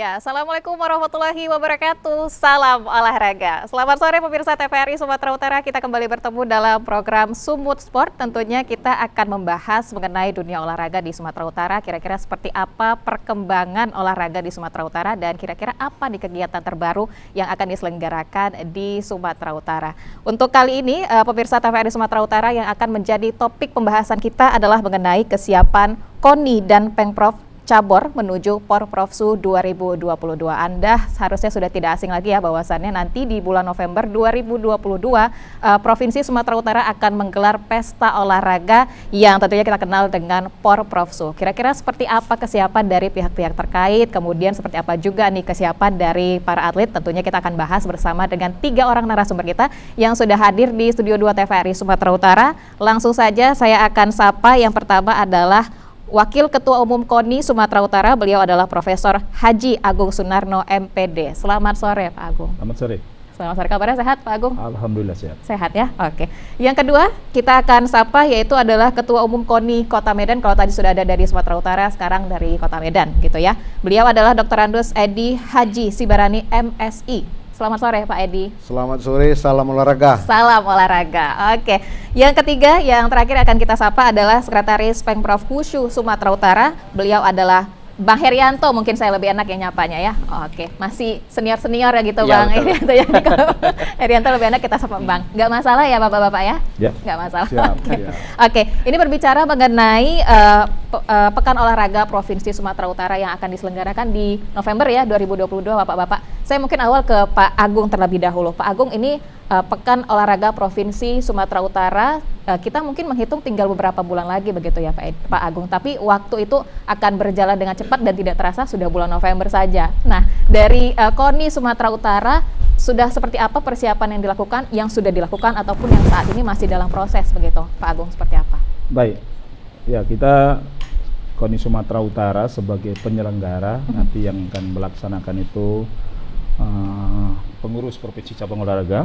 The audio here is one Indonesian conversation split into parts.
Ya, Assalamualaikum warahmatullahi wabarakatuh. Salam olahraga. Selamat sore pemirsa TVRI Sumatera Utara. Kita kembali bertemu dalam program Sumut Sport. Tentunya kita akan membahas mengenai dunia olahraga di Sumatera Utara. Kira-kira seperti apa perkembangan olahraga di Sumatera Utara dan kira-kira apa nih kegiatan terbaru yang akan diselenggarakan di Sumatera Utara. Untuk kali ini pemirsa TVRI Sumatera Utara yang akan menjadi topik pembahasan kita adalah mengenai kesiapan KONI dan Pemprov Cabor menuju Porprofsu 2022. Anda seharusnya sudah tidak asing lagi ya bahwasannya nanti di bulan November 2022 Provinsi Sumatera Utara akan menggelar pesta olahraga yang tentunya kita kenal dengan Porprofsu. Kira-kira seperti apa kesiapan dari pihak-pihak terkait, kemudian seperti apa juga nih kesiapan dari para atlet, tentunya kita akan bahas bersama dengan 3 orang narasumber kita yang sudah hadir di Studio 2 TVRI Sumatera Utara. Langsung saja saya akan sapa, yang pertama adalah Wakil Ketua Umum KONI Sumatera Utara, beliau adalah Profesor Haji Agung Sunarno MPD. Selamat sore Pak Agung. Selamat sore. Selamat sore, kabarnya sehat Pak Agung? Alhamdulillah sehat. Sehat ya? Oke. Yang kedua kita akan sapa yaitu adalah Ketua Umum KONI Kota Medan. Kalau tadi sudah ada dari Sumatera Utara, sekarang dari Kota Medan gitu ya. Beliau adalah Dr. Andus Edi Haji Sibarani MSI. Selamat sore Pak Edi. Selamat sore, salam olahraga. Salam olahraga. Oke. Yang ketiga, yang terakhir akan kita sapa adalah Sekretaris Pemprov Wushu Sumatera Utara. Beliau adalah Bang Herianto, mungkin saya lebih enak yang nyapanya ya. Oke, masih senior-senior ya gitu ya, Bang Herianto ya. Herianto lebih enak kita sapa Bang. Nggak masalah ya Bapak-Bapak ya? Ya. Nggak masalah. Siap, Oke. siap. Oke, ini berbicara mengenai Pekan Olahraga Provinsi Sumatera Utara yang akan diselenggarakan di November ya 2022 Bapak-Bapak. Saya mungkin awal ke Pak Agung terlebih dahulu. Pak Agung, ini Pekan Olahraga Provinsi Sumatera Utara, kita mungkin menghitung tinggal beberapa bulan lagi begitu ya Pak Agung. Tapi waktu itu akan berjalan dengan cepat dan tidak terasa sudah bulan November saja. Nah, dari KONI Sumatera Utara sudah seperti apa persiapan yang dilakukan, yang sudah dilakukan ataupun yang saat ini masih dalam proses begitu, Pak Agung, seperti apa? Baik, ya kita KONI Sumatera Utara sebagai penyelenggara nanti yang akan melaksanakan itu pengurus Provinsi Cabang Olahraga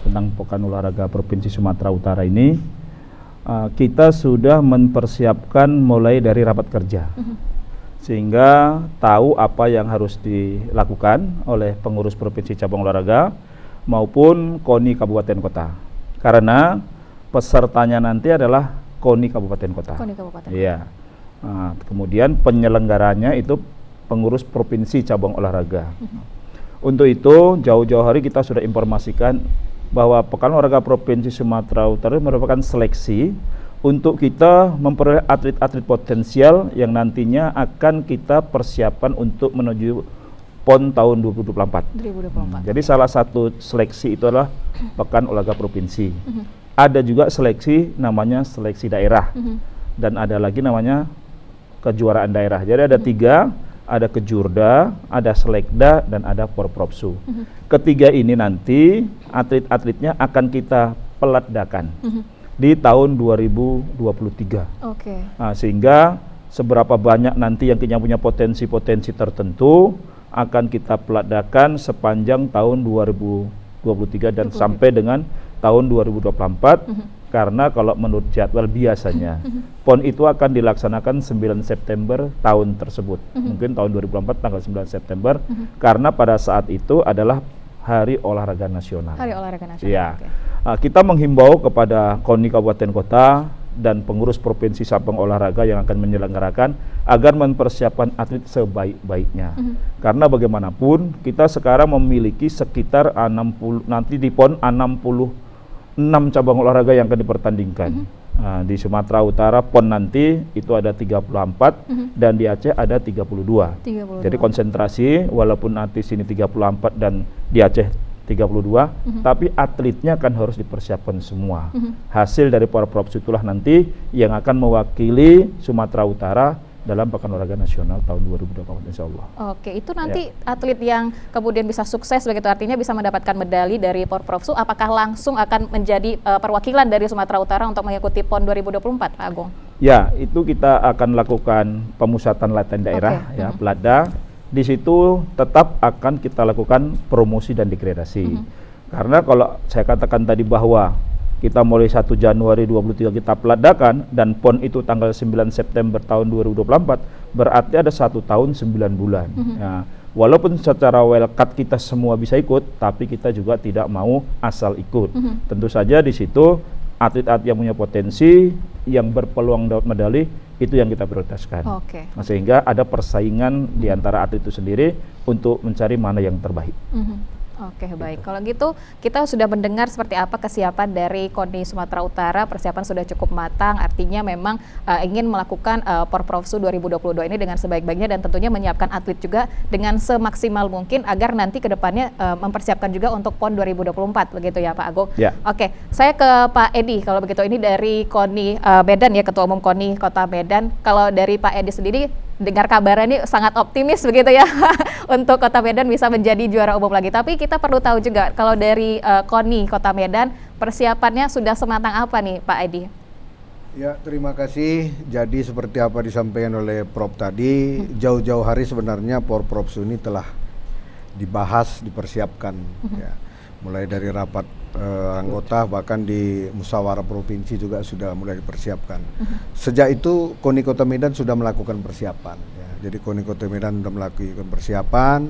tentang Pekan Olahraga Provinsi Sumatera Utara ini. Kita sudah mempersiapkan mulai dari rapat kerja, sehingga tahu apa yang harus dilakukan oleh pengurus Provinsi Cabang Olahraga maupun KONI Kabupaten Kota. Karena pesertanya nanti adalah KONI Kabupaten Kota. KONI Kabupaten. Iya. Kemudian penyelenggaranya itu pengurus Provinsi Cabang Olahraga. Untuk itu jauh-jauh hari kita sudah informasikan bahwa Pekan Olahraga Provinsi Sumatera Utara merupakan seleksi untuk kita memperoleh atlet-atlet potensial yang nantinya akan kita persiapan untuk menuju PON tahun 2024. 2024. Jadi salah satu seleksi itu adalah Pekan Olahraga Provinsi. Ada juga seleksi namanya seleksi daerah. Dan ada lagi namanya kejuaraan daerah. Jadi ada 3, ada Kejurda, ada Selekda, dan ada Porprofsu. Ketiga ini nanti atlet-atletnya akan kita pelatdakan di tahun 2023. Oke. Nah, sehingga seberapa banyak nanti yang punya potensi-potensi tertentu akan kita pelatdakan sepanjang tahun 2023 dan sampai dengan tahun 2024. Karena kalau menurut jadwal biasanya PON itu akan dilaksanakan 9 September tahun tersebut. Mungkin tahun 2024 tanggal 9 September karena pada saat itu adalah Hari Olahraga Nasional. Hari Olahraga Nasional. Ya. Okay. Kita menghimbau kepada KONI Kabupaten Kota dan pengurus Provinsi Cabang Olahraga yang akan menyelenggarakan agar mempersiapkan atlet sebaik-baiknya. Karena bagaimanapun kita sekarang memiliki sekitar 60, nanti di PON 6 cabang olahraga yang akan dipertandingkan. Di Sumatera Utara PON nanti itu ada 34 dan di Aceh ada 32. Jadi konsentrasi walaupun nanti sini 34 dan di Aceh 32, tapi atletnya kan harus dipersiapkan semua. Hasil dari Porprofsu itulah nanti yang akan mewakili Sumatera Utara dalam Pekan Olahraga Nasional tahun 2024 insya Allah. Oke, itu nanti atlet yang kemudian bisa sukses begitu, artinya bisa mendapatkan medali dari Porprofsu, apakah langsung akan menjadi perwakilan dari Sumatera Utara untuk mengikuti PON 2024, Pak Agung? Ya, itu kita akan lakukan pemusatan latihan daerah, Pelatda. Di situ tetap akan kita lakukan promosi dan degradasi. Karena kalau saya katakan tadi bahwa kita mulai 1 Januari 2023 kita pelatdakan dan PON itu tanggal 9 September tahun 2024, berarti ada 1 tahun 9 bulan. Ya, walaupun secara wildcard kita semua bisa ikut, tapi kita juga tidak mau asal ikut. Tentu saja di situ atlet-atlet yang punya potensi, yang berpeluang dapat medali, itu yang kita prioritaskan. Nah, sehingga ada persaingan di antara atlet itu sendiri untuk mencari mana yang terbaik. Oke, baik. Kalau gitu kita sudah mendengar seperti apa kesiapan dari KONI Sumatera Utara. Persiapan sudah cukup matang, artinya memang ingin melakukan Porprofsu 2022 ini dengan sebaik-baiknya dan tentunya menyiapkan atlet juga dengan semaksimal mungkin agar nanti ke depannya mempersiapkan juga untuk PON 2024, begitu ya Pak Agung? Ya. Oke, saya ke Pak Edi kalau begitu. Ini dari KONI Medan ya, Ketua Umum KONI Kota Medan. Kalau dari Pak Edi sendiri, dengar kabarnya ini sangat optimis begitu ya untuk Kota Medan bisa menjadi juara umum lagi. Tapi kita perlu tahu juga kalau dari KONI Kota Medan persiapannya sudah sematang apa nih Pak Edi? Ya, terima kasih. Jadi seperti apa disampaikan oleh Prof tadi, jauh-jauh hari sebenarnya Porprofsu ini telah dibahas, dipersiapkan. Ya. Mulai dari rapat anggota, bahkan di musyawarah provinsi juga sudah mulai dipersiapkan. Sejak itu KONI Kota Medan sudah melakukan persiapan. Ya. Jadi KONI Kota Medan sudah melakukan persiapan.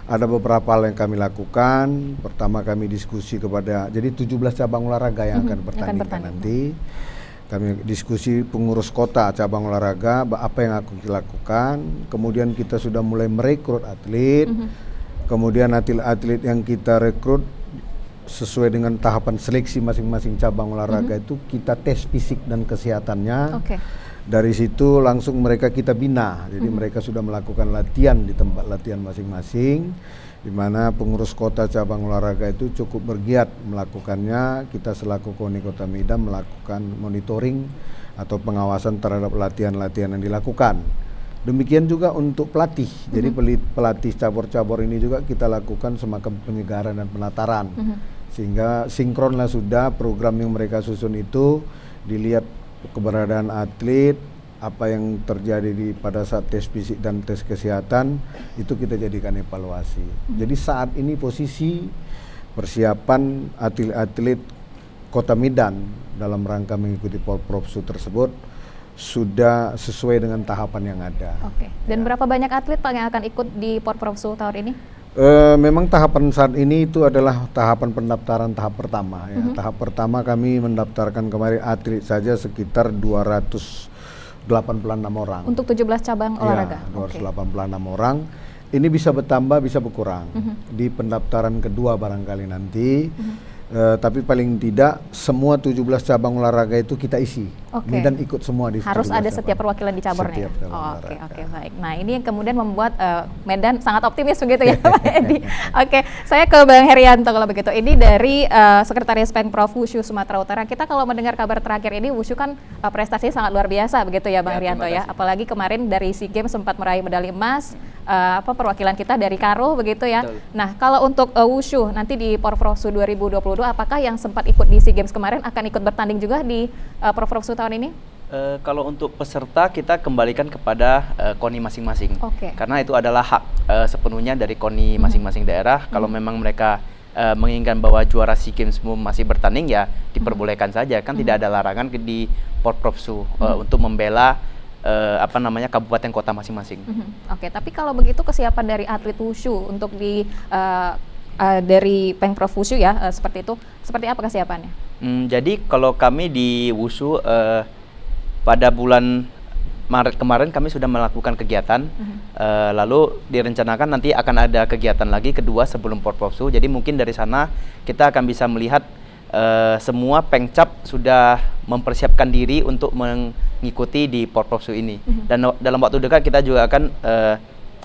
Ada beberapa hal yang kami lakukan. Pertama, kami diskusi kepada, jadi 17 cabang olahraga yang akan bertandingkan nanti. Kami diskusi pengurus kota cabang olahraga, apa yang akan dilakukan. Kemudian kita sudah mulai merekrut atlet. Kemudian atlet-atlet yang kita rekrut sesuai dengan tahapan seleksi masing-masing cabang olahraga itu kita tes fisik dan kesehatannya. Dari situ langsung mereka kita bina. Jadi mereka sudah melakukan latihan di tempat latihan masing-masing, di mana pengurus kota cabang olahraga itu cukup bergiat melakukannya. Kita selaku KONI Kota Medan melakukan monitoring atau pengawasan terhadap latihan-latihan yang dilakukan. Demikian juga untuk pelatih. Jadi pelatih cabur-cabur ini juga kita lakukan semacam penyegaran dan penataran. Sehingga sinkronlah sudah program yang mereka susun itu, dilihat keberadaan atlet, apa yang terjadi pada saat tes fisik dan tes kesehatan, itu kita jadikan evaluasi. Jadi saat ini posisi persiapan atlet-atlet Kota Medan dalam rangka mengikuti Porprofsu tersebut sudah sesuai dengan tahapan yang ada. Dan berapa banyak atlet Pak yang akan ikut di Porprofsu tahun ini? Memang tahapan saat ini itu adalah tahapan pendaftaran tahap pertama. Ya. Tahap pertama kami mendaftarkan kemarin atlet saja sekitar 286 orang. Untuk 17 cabang olahraga? 286 orang. Ini bisa bertambah, bisa berkurang. Di pendaftaran kedua barangkali nanti. Tapi paling tidak semua 17 cabang olahraga itu kita isi. Medan ikut semua di harus ada setiap perwakilan di cabornya. Oke, baik. Nah, ini yang kemudian membuat Medan sangat optimis begitu ya Pak Edi. Saya ke Bang Herianto kalau begitu. Ini dari Sekretaris Pengprov Wushu Sumatera Utara. Kita kalau mendengar kabar terakhir ini Wushu kan prestasinya sangat luar biasa begitu ya Bang Herianto ya. Apalagi kemarin dari SEA Games sempat meraih medali emas. Perwakilan kita dari Karo begitu ya. Betul. Nah, kalau untuk Wushu nanti di Porprofsu 2022, apakah yang sempat ikut di SEA Games kemarin akan ikut bertanding juga di Porprofsu tahun ini? Kalau untuk peserta kita kembalikan kepada KONI masing-masing, karena itu adalah hak sepenuhnya dari KONI masing-masing daerah. Kalau memang mereka menginginkan bahwa juara SEA Games masih bertanding, ya diperbolehkan saja, kan tidak ada larangan di Porprofsu untuk membela kabupaten kota masing-masing. Tapi kalau begitu kesiapan dari atlet Wushu untuk di dari Pengprov Wushu ya seperti itu, seperti apa kesiapannya? Jadi kalau kami di Wushu pada bulan Maret kemarin kami sudah melakukan kegiatan, lalu direncanakan nanti akan ada kegiatan lagi kedua sebelum Porprofsu. Jadi mungkin dari sana kita akan bisa melihat semua Pengcap sudah mempersiapkan diri untuk mengikuti di Porprofsu ini. Dan dalam waktu dekat kita juga akan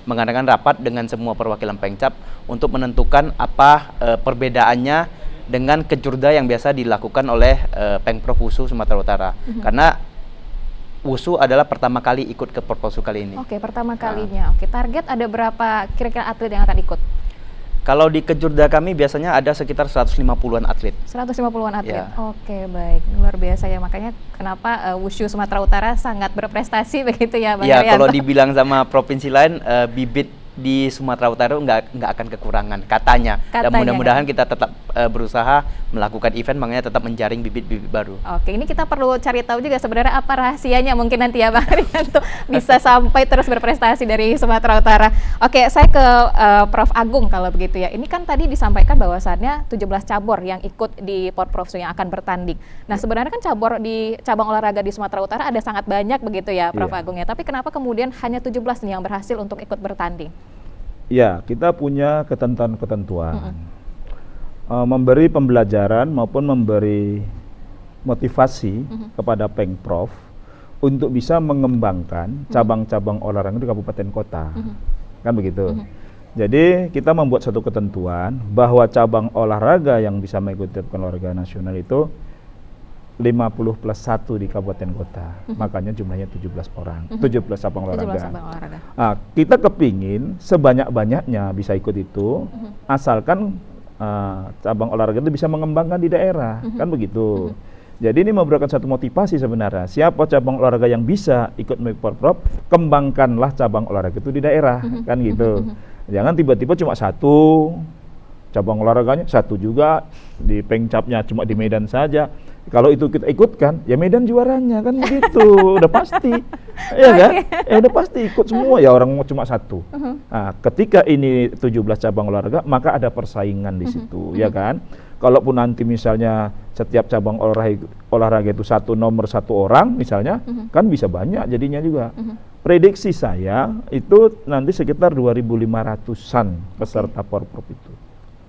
mengadakan rapat dengan semua perwakilan Pengcap untuk menentukan apa perbedaannya dengan kejurda yang biasa dilakukan oleh Pengprov Wushu Sumatera Utara. Karena Wushu adalah pertama kali ikut ke Porprofsu kali ini. Pertama kalinya. Target ada berapa kira-kira atlet yang akan ikut? Kalau di kejurda kami biasanya ada sekitar 150-an atlet. 150-an atlet. Baik. Luar biasa ya, makanya kenapa Wushu Sumatera Utara sangat berprestasi begitu ya Bang Herianto. Kalau dibilang sama provinsi lain, bibit di Sumatera Utara nggak akan kekurangan katanya. Dan Katanya, mudah-mudahan kita tetap berusaha melakukan event, makanya tetap menjaring bibit-bibit baru. Oke, ini kita perlu cari tahu juga sebenarnya apa rahasianya mungkin nanti ya Bang Arianto bisa sampai terus berprestasi dari Sumatera Utara. Oke, saya ke Prof. Agung kalau begitu ya. Ini kan tadi disampaikan bahwasannya 17 cabur yang ikut di Porprofsu yang akan bertanding. Nah, sebenarnya kan cabang olahraga di Sumatera Utara ada sangat banyak begitu ya Prof. Iya. Agung ya. Tapi kenapa kemudian hanya 17 nih yang berhasil untuk ikut bertanding? Ya, kita punya ketentuan-ketentuan. Memberi pembelajaran maupun memberi motivasi kepada Pengprov untuk bisa mengembangkan cabang-cabang olahraga di kabupaten kota. Kan begitu. Jadi kita membuat satu ketentuan bahwa cabang olahraga yang bisa mengikuti olahraga nasional itu 50+1 di kabupaten kota. Makanya jumlahnya 17 orang. 17 cabang 17 olahraga. cabang olahraga. Nah, kita kepingin sebanyak-banyaknya bisa ikut itu, asalkan cabang olahraga itu bisa mengembangkan di daerah, kan begitu. Jadi ini memberikan satu motivasi sebenarnya. Siapa cabang olahraga yang bisa ikut Porprov, kembangkanlah cabang olahraga itu di daerah, kan gitu. Jangan tiba-tiba cuma satu cabang olahraganya, satu juga di Pengcapnya cuma di Medan saja. Kalau itu kita ikutkan, ya Medan juaranya kan begitu, udah pasti, ya kan? Ya udah pasti ikut semua ya orang cuma satu. Nah, ketika ini 17 cabang olahraga, maka ada persaingan di situ, ya kan? Kalaupun nanti misalnya setiap cabang olahraga itu nomor satu orang, misalnya, kan bisa banyak jadinya juga. Prediksi saya itu nanti sekitar 2.500-an peserta Porprov itu.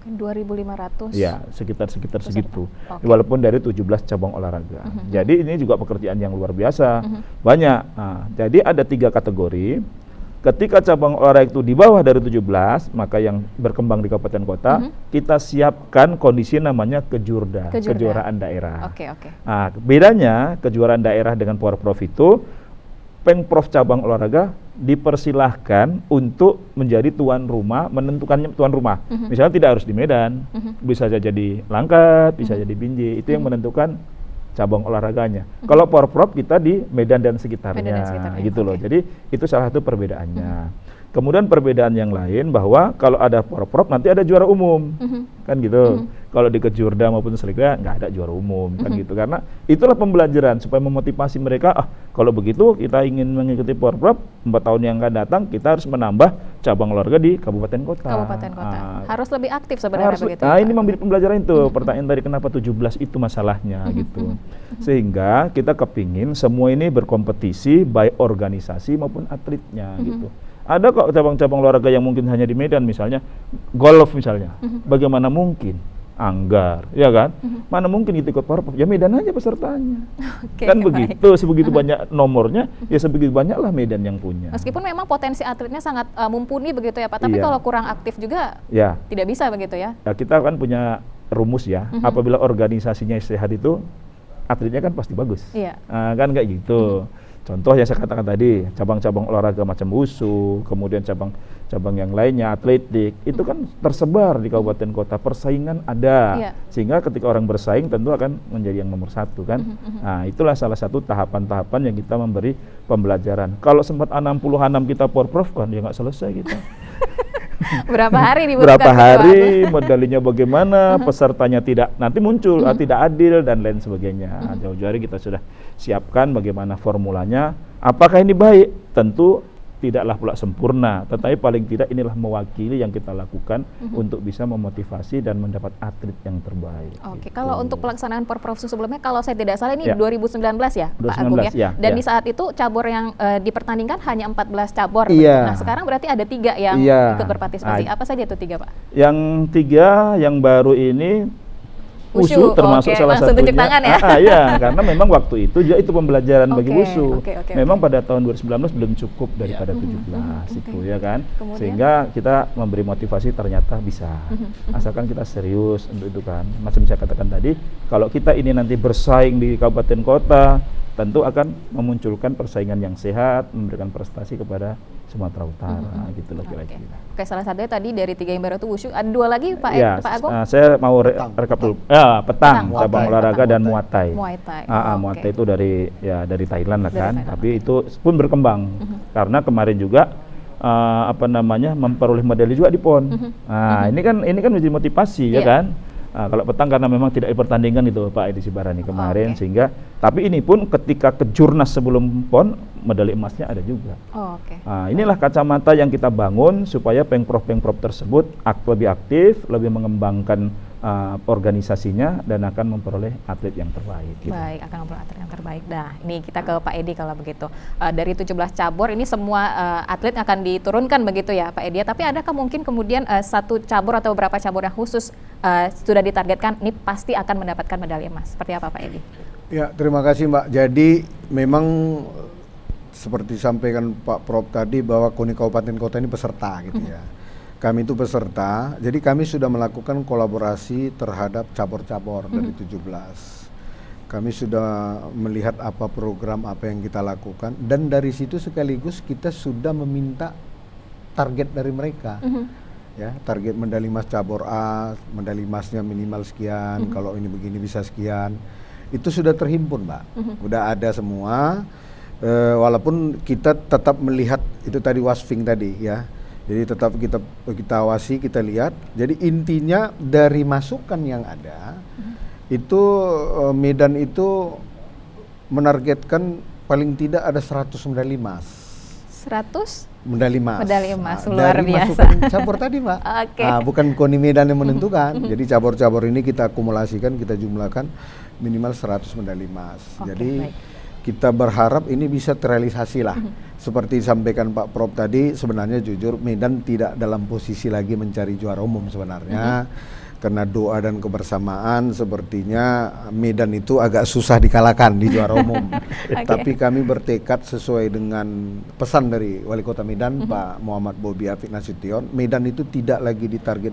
2.500. Ya, sekitar segitu. Oke. Walaupun dari 17 cabang olahraga. Jadi ini juga pekerjaan yang luar biasa. Banyak. Nah, jadi ada 3 kategori. Ketika cabang olahraga itu di bawah dari 17, maka yang berkembang di kabupaten kota, kita siapkan kondisi namanya kejurda, kejuaraan daerah. Oke. Nah, bedanya kejuaraan daerah dengan Porprov itu, Pengprov cabang olahraga dipersilahkan untuk menjadi tuan rumah, menentukan tuan rumah. Misalnya tidak harus di Medan, bisa saja di Langkat, bisa jadi Binjai, itu yang menentukan cabang olahraganya. Kalau Porprov kita di Medan dan sekitarnya, gitu loh. Jadi itu salah satu perbedaannya. Kemudian perbedaan yang lain bahwa kalau ada Porprov nanti ada juara umum, kan gitu. Kalau di Kejurda maupun Selekda nggak ada juara umum, kan gitu. Karena itulah pembelajaran supaya memotivasi mereka. Kalau begitu kita ingin mengikuti Porprov 4 tahun yang akan datang, kita harus menambah cabang olahraga di kabupaten kota. Harus lebih aktif sebenarnya begitu. Nah, ini memberi pembelajaran itu. Pertanyaan tadi kenapa 17 itu masalahnya gitu. Sehingga kita kepingin semua ini berkompetisi baik organisasi maupun atletnya gitu. Ada kok cabang-cabang olahraga yang mungkin hanya di Medan, misalnya golf misalnya. Bagaimana mungkin? Anggar, ya kan? Mana mungkin itu ikut Porprov? Ya Medan aja pesertanya. Kan begitu, sebegitu banyak nomornya, ya sebegitu banyaklah Medan yang punya. Meskipun memang potensi atletnya sangat mumpuni begitu ya Pak, tapi kalau kurang aktif juga tidak bisa begitu ya? Ya kita kan punya rumus ya, apabila organisasinya sehat itu, atletnya kan pasti bagus. Kan kayak gitu. Contoh yang saya katakan tadi, cabang-cabang olahraga macam wushu, kemudian cabang yang lainnya, atletik, itu kan tersebar di kabupaten kota, persaingan ada. Sehingga ketika orang bersaing tentu akan menjadi yang nomor 1 kan. Nah, itulah salah satu tahapan-tahapan yang kita memberi pembelajaran. Kalau sempat 60-an kita Porprov kan, ya nggak selesai kita. Berapa hari dibutuhkan? Berapa hari, modalinya bagaimana, pesertanya nanti muncul tidak adil dan lain sebagainya. Jauh-jauh hari kita sudah siapkan bagaimana formulanya. Apakah ini baik? Tentu tidaklah pula sempurna, tetapi paling tidak inilah mewakili yang kita lakukan untuk bisa memotivasi dan mendapat atlet yang terbaik. Oke, kalau untuk pelaksanaan Porprov sebelumnya, kalau saya tidak salah ini 2019 ya, Pak 2019, Agung ya? Dan di saat itu cabur yang dipertandingkan hanya 14 cabur. Nah, sekarang berarti ada 3 yang ikut berpartisipasi. Apa saja itu 3, Pak? Yang 3 yang baru ini Wushu termasuk salah langsung satunya. Tunjuk tangan ya? Ya, karena memang waktu itu juga itu pembelajaran bagi Wushu. Memang pada tahun 2019 belum cukup daripada 17 itu ya kan. Sehingga kita memberi motivasi ternyata bisa. Asalkan kita serius untuk itu kan. Macam saya katakan tadi, kalau kita ini nanti bersaing di kabupaten kota, tentu akan memunculkan persaingan yang sehat, memberikan prestasi kepada Sumatera Utara gitu loh kira-kira. Oke, salah satunya tadi dari 3 yang baru itu Wushu, ada 2 lagi Pak Pak Agung? Saya mau rekap dulu. Petang, cabang olahraga dan Muay Thai. Muay Thai. Muay Thai itu dari Thailand lah kan, tapi itu pun berkembang karena kemarin juga memperoleh medali juga di PON. Nah, ini kan menjadi motivasi ya kan. Nah, kalau petang karena memang tidak dipertandingkan itu Pak Edi Sibarani kemarin, sehingga tapi ini pun ketika ke Jurnas sebelum PON medali emasnya ada juga. Nah, inilah kacamata yang kita bangun supaya pengprov tersebut lebih aktif, lebih mengembangkan organisasinya dan akan memperoleh atlet yang terbaik. Gitu. Baik, akan memperoleh atlet yang terbaik. Nah, ini kita ke Pak Edi kalau begitu. Dari 17 cabur ini semua atlet akan diturunkan begitu ya Pak Edi. Tapi adakah mungkin kemudian satu cabur atau beberapa cabur yang khusus sudah ditargetkan ini pasti akan mendapatkan medali emas? Seperti apa Pak Edi? Ya, terima kasih Mbak. Jadi memang seperti sampaikan Pak Prof tadi bahwa KONI Kabupaten Kota ini peserta gitu ya. Kami itu peserta, jadi kami sudah melakukan kolaborasi terhadap cabur-cabur dari 17. Kami sudah melihat apa program apa yang kita lakukan, dan dari situ sekaligus kita sudah meminta target dari mereka. Ya, target medali emas cabur A, medali emasnya minimal sekian, kalau ini begini bisa sekian. Itu sudah terhimpun, Mbak. Udah ada semua, walaupun kita tetap melihat itu tadi wasfing tadi ya. Jadi tetap kita awasi, kita lihat. Jadi intinya dari masukan yang ada, itu Medan itu menargetkan paling tidak ada 100 medali emas. 100? Medali emas. Medali emas, luar dari biasa. masukan cabur tadi, Mbak. Nah, bukan KONI Medan yang menentukan. Jadi cabur-cabur ini kita akumulasikan, kita jumlahkan minimal 100 medali emas. Jadi baik. Kita berharap ini bisa terrealisasi lah. Seperti disampaikan Pak Prof tadi, sebenarnya jujur Medan tidak dalam posisi lagi mencari juara umum sebenarnya. Karena doa dan kebersamaan sepertinya Medan itu agak susah dikalahkan di juara umum. Tapi kami bertekad sesuai dengan pesan dari Wali Kota Medan, Pak Muhammad Bobi Afif Nasution, Medan itu tidak lagi ditarget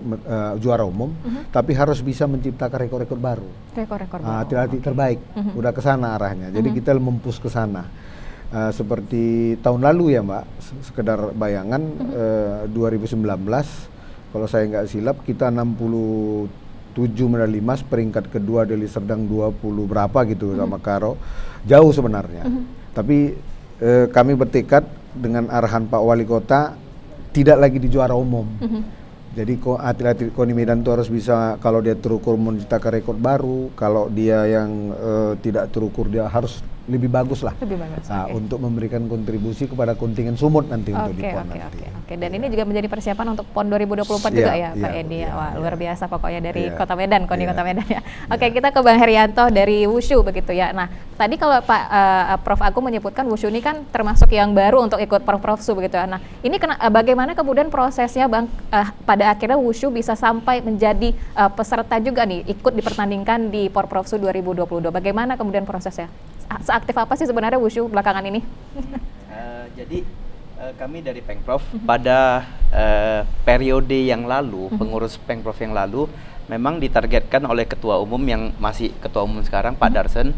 juara umum, tapi harus bisa menciptakan rekor-rekor baru. Rekor-rekor baru. Atlet terbaik, udah ke sana arahnya. Jadi kita mempush ke sana. Seperti tahun lalu ya Mbak, sekedar bayangan 2019, kalau saya nggak silap kita 67 medali emas, peringkat kedua Deli Serdang 20 berapa gitu sama Karo, jauh sebenarnya. Tapi kami bertekad dengan arahan Pak Wali Kota tidak lagi di juara umum. Jadi atlet-atlet KONI Medan itu harus bisa, kalau dia terukur menciptakan rekor baru, kalau dia yang tidak terukur dia harus lebih bagus lah. Lebih bagus. Untuk memberikan kontribusi kepada kontingen Sumut nanti untuk di PON nanti. Dan ini juga menjadi persiapan untuk PON 2024 juga ya Pak Edi. Wah, luar biasa pokoknya dari Kota Medan, KONI Kota Medan ya. Kita ke Bang Herianto dari Wushu begitu ya. Nah, tadi kalau Pak Prof Agung menyebutkan Wushu ini kan termasuk yang baru untuk ikut Porprofsu begitu ya. Nah, ini bagaimana kemudian prosesnya Bang pada akhirnya Wushu bisa sampai menjadi peserta juga nih, ikut dipertandingkan di Porprofsu 2022. Bagaimana kemudian prosesnya? Seaktif apa sih sebenarnya Wushu belakangan ini? Jadi kami dari Pengprov pada periode yang lalu, pengurus Pengprov yang lalu, memang ditargetkan oleh Ketua Umum yang masih Ketua Umum sekarang, Pak Darsen,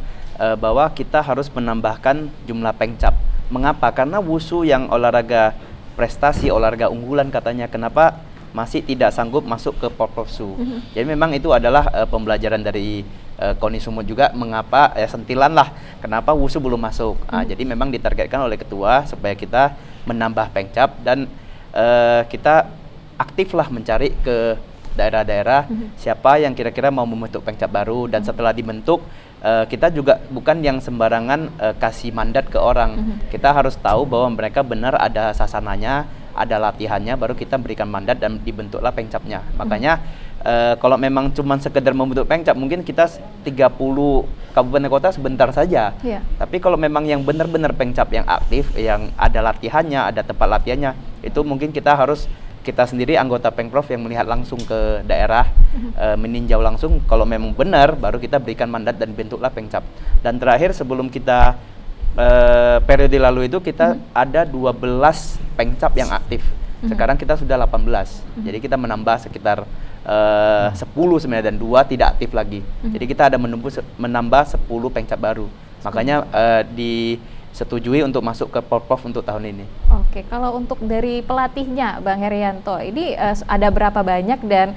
bahwa kita harus menambahkan jumlah pengcap. Mengapa? Karena Wushu yang olahraga prestasi, olahraga unggulan katanya, kenapa masih tidak sanggup masuk ke Porprofsu. Jadi memang itu adalah pembelajaran dari KONI Sumut juga, mengapa sentilan lah kenapa Wushu belum masuk. Jadi memang ditargetkan oleh ketua supaya kita menambah pengcap dan kita aktiflah mencari ke daerah-daerah siapa yang kira-kira mau membentuk pengcap baru, dan setelah dibentuk kita juga bukan yang sembarangan kasih mandat ke orang. Kita harus tahu bahwa mereka benar ada sasananya, ada latihannya, baru kita berikan mandat dan dibentuklah pengcapnya. Makanya kalau memang cuma sekedar membentuk pengcap, mungkin kita 30 kabupaten kota sebentar saja. Tapi kalau memang yang benar-benar pengcap yang aktif, yang ada latihannya, ada tempat latihannya, itu mungkin kita sendiri anggota Pengprov yang melihat langsung ke daerah, meninjau langsung. Kalau memang benar, baru kita berikan mandat dan bentuklah pengcap. Dan terakhir sebelum kita periode lalu itu kita ada 12 pengcap yang aktif. Sekarang kita sudah 18. Jadi kita menambah sekitar 10 sebenarnya, dan 2 tidak aktif lagi. Jadi kita ada menambah 10 pengcap baru. Makanya disetujui untuk masuk ke Porprov untuk tahun ini. Oke, kalau untuk dari pelatihnya Bang Herianto, ini ada berapa banyak dan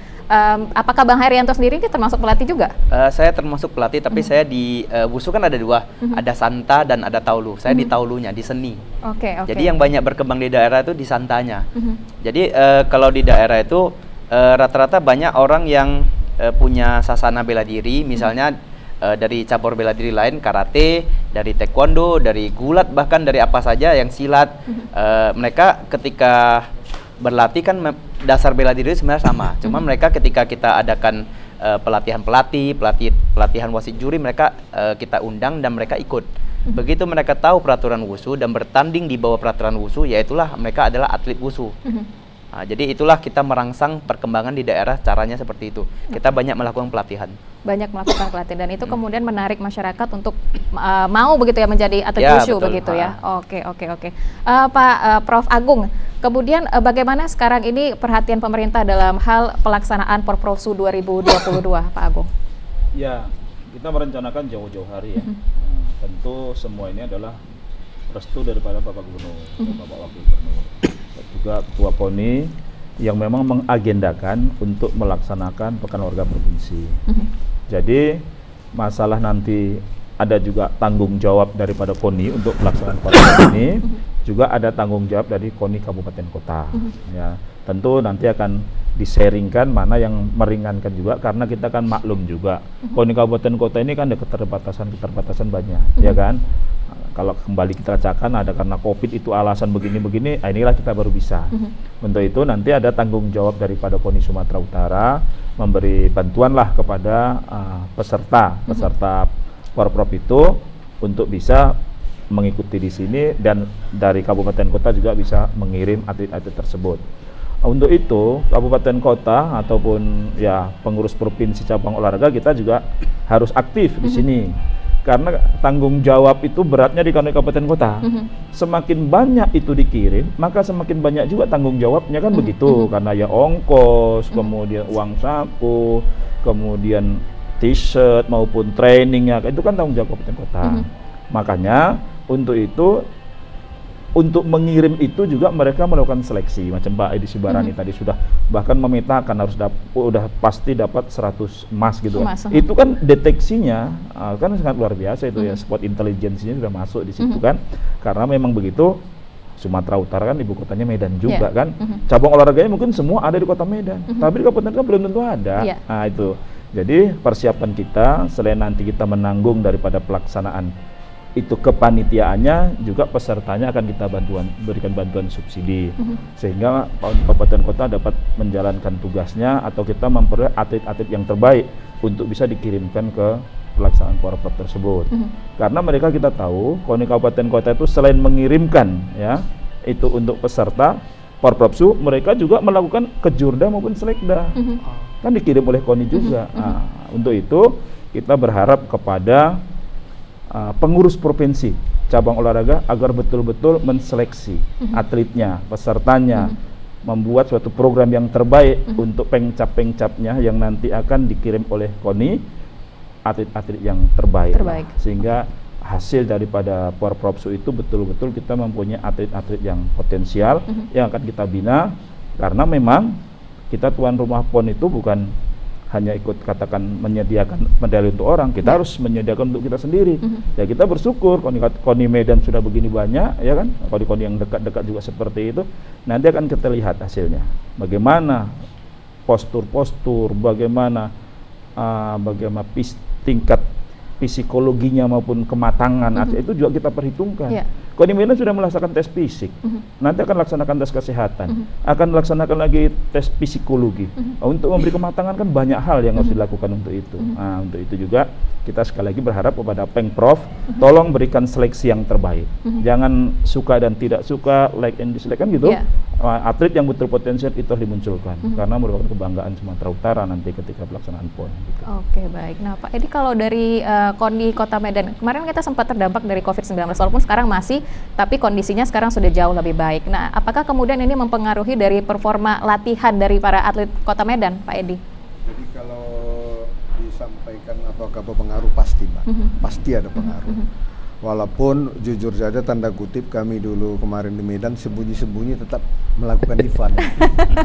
apakah Bang Herianto sendiri ini termasuk pelatih juga? Saya termasuk pelatih, tapi saya di Wusu kan ada dua, ada Santa dan ada Taulu. Saya di Taulunya, di seni. Oke. Jadi yang banyak berkembang di daerah itu di Santanya. Jadi kalau di daerah itu rata-rata banyak orang yang punya sasana bela diri, misalnya dari cabur bela diri lain, karate, dari taekwondo, dari gulat, bahkan dari apa saja yang silat. Mereka ketika berlatih kan dasar bela diri sebenarnya sama. Cuma mereka ketika kita adakan pelatihan wasit juri, mereka kita undang dan mereka ikut. Begitu mereka tahu peraturan wusu dan bertanding di bawah peraturan wusu, yaitulah mereka adalah atlet wusu. Nah, jadi itulah kita merangsang perkembangan di daerah, caranya seperti itu. Kita banyak melakukan pelatihan. Banyak melakukan pelatihan dan itu kemudian menarik masyarakat untuk mau begitu ya menjadi atlet wushu begitu ya. Oke. Pak Prof Agung, kemudian bagaimana sekarang ini perhatian pemerintah dalam hal pelaksanaan Porprofsu 2022, Pak Agung? Ya, kita merencanakan jauh-jauh hari ya. Tentu semua ini adalah restu daripada Bapak Gubernur, Bapak Wakil Gubernur, juga Ketua KONI yang memang mengagendakan untuk melaksanakan Pekan Olahraga Provinsi. Jadi masalah nanti ada juga tanggung jawab daripada KONI untuk pelaksanaan Olahraga ini, juga ada tanggung jawab dari KONI Kabupaten Kota. Ya, tentu nanti akan di-sharingkan mana yang meringankan juga, karena kita kan maklum juga KONI Kabupaten Kota ini kan ada keterbatasan banyak, ya kan. Kalau kembali kita bacakan ada karena COVID itu alasan begini-begini, inilah kita baru bisa. Untuk itu nanti ada tanggung jawab daripada KONI Sumatera Utara memberi bantuan lah kepada peserta Porprov itu untuk bisa mengikuti di sini, dan dari kabupaten kota juga bisa mengirim atlet-atlet tersebut. Untuk itu kabupaten kota ataupun ya pengurus provinsi cabang olahraga kita juga harus aktif di sini. Karena tanggung jawab itu beratnya di kabupaten kota. Semakin banyak itu dikirim, maka semakin banyak juga tanggung jawabnya kan begitu. Karena ya ongkos, kemudian uang saku, kemudian t-shirt maupun trainingnya, itu kan tanggung jawab kabupaten kota. Makanya untuk itu, untuk mengirim itu juga mereka melakukan seleksi, macam Pak Edi Sibarani tadi sudah bahkan memetakan harus udah pasti dapat 100 emas gitu kan. Itu kan deteksinya kan sangat luar biasa itu ya, spot intelligence-nya sudah masuk di situ kan. Karena memang begitu, Sumatera Utara kan ibu kotanya Medan juga kan. Cabang olahraganya mungkin semua ada di kota Medan, tapi di kabupaten kan belum tentu ada. Nah itu. Jadi persiapan kita selain nanti kita menanggung daripada pelaksanaan itu kepanitiaannya, juga pesertanya akan kita berikan bantuan subsidi sehingga kabupaten kota dapat menjalankan tugasnya, atau kita memperoleh atlet-atlet yang terbaik untuk bisa dikirimkan ke pelaksanaan Porprov tersebut. Karena mereka kita tahu KONI kabupaten kota itu selain mengirimkan ya itu untuk peserta Porprov, mereka juga melakukan kejurda maupun selekda kan dikirim oleh KONI juga. Nah, untuk itu kita berharap kepada pengurus provinsi cabang olahraga agar betul-betul menseleksi atletnya, pesertanya, membuat suatu program yang terbaik untuk pengcap-pengcapnya yang nanti akan dikirim oleh KONI, atlet-atlet yang terbaik. Sehingga hasil daripada Porprov itu betul-betul kita mempunyai atlet-atlet yang potensial yang akan kita bina, karena memang kita tuan rumah PON itu bukan hanya ikut katakan menyediakan medali untuk orang, kita harus menyediakan untuk kita sendiri. Ya kita bersyukur KONI Medan sudah begini banyak, ya kan, KONI yang dekat-dekat juga seperti itu. Nanti akan kita lihat hasilnya, bagaimana postur-postur, bagaimana tingkat psikologinya maupun kematangan itu juga kita perhitungkan. KONI Medan sudah melaksanakan tes fisik, nanti akan laksanakan tes kesehatan, akan laksanakan lagi tes psikologi. Untuk memberi kematangan kan banyak hal yang harus dilakukan untuk itu. Nah, untuk itu juga kita sekali lagi berharap kepada Pengprov, tolong berikan seleksi yang terbaik. Jangan suka dan tidak suka, like and dislike kan gitu. Atlet yang betul potensial itu harus dimunculkan, karena merupakan kebanggaan Sumatera Utara nanti ketika pelaksanaan PON. Gitu. Oke, baik. Nah Pak Edi, kalau dari KONI Kota Medan, kemarin kita sempat terdampak dari COVID-19, walaupun sekarang masih, tapi kondisinya sekarang sudah jauh lebih baik. Nah, apakah kemudian ini mempengaruhi dari performa latihan dari para atlet Kota Medan, Pak Edi? Jadi kalau disampaikan apakah berpengaruh, pasti Mbak, pasti ada pengaruh. Walaupun jujur saja tanda kutip kami dulu kemarin di Medan sembunyi-sembunyi tetap melakukan event.